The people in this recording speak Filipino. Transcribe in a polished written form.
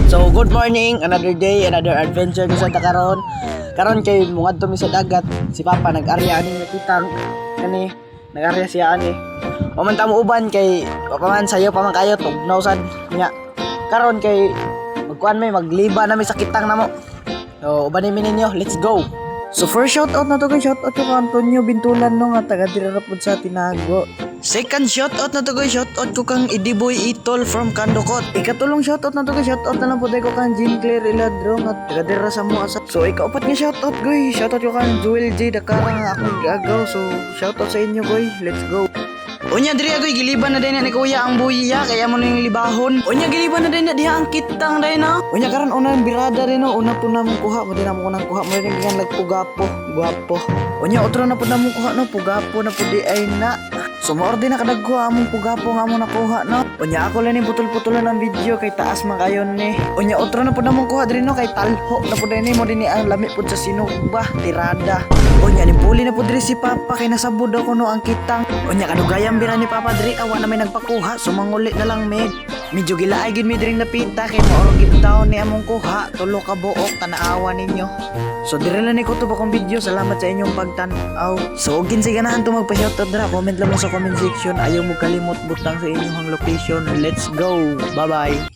So good morning, another day, another adventure sa karon. Karon kay mungadto mi sa dagat. Si Papa nag-arya ani kitang kani, nag-arya siya ani. O man ta mo uban kay papaman sayo pa man kayo tugnaw sad nya. Karon kay magkuan may magliba na mi sa kitang namo. So uban mi ninyo, let's go. So first shout out na to guys, shout out ko Antonio Bintulan no nga taga dira pod sa Tinago. Second shout out na to guys, shout out ko kang Idiboy Itol from Kandokot. Ikatulong shout out na to guys, shout out na lang po ko kang Jean Claire Iladro nga taga dira sa Muasa. So ikaapat nga shout out guys, shout out ko kang Joel J Dakara nga akong gagaw. So shout out sa inyo guys, let's go. Unya diri agoy giliban na din ni kuya ang buya kaya mo ning libahon. Unya giliban na din diha ang kitang day na. Unya karon una birada rin no, una po na mo kuha, mo din mo nang kuha mo rin gan nagpugapo, guwapo. Unya otro na po na mo kuha no, pugapo na pudi ay na. So maorde na kadagko among pugapo nga mo nakuha no. Unya ako lang ni putol-putulan ng video kay taas man kayon ni. Unya otro na po na mo kuha diri no kay talho na pud ni mo din ang lami pud sa sinugba, tirada. Unya ni puli na pud diri si Papa kay nasabod ako no ang kitang. Unya kadugayang bira ni Papa diri awa na may nagpakuha, so manguli na lang med. Medyo gilaay gid mi diri napita kay maoro gid taon ni among kuha, tulo ka buok tanaawa ninyo. So dire lang ni ko to bakong video. Salamat sa inyong pagtan-aw. So ug kinsa ganahan to magpa-shoutout dira, comment lang mo sa comment section. Ayaw mo kalimot butang sa inyong location. Let's go. Bye-bye.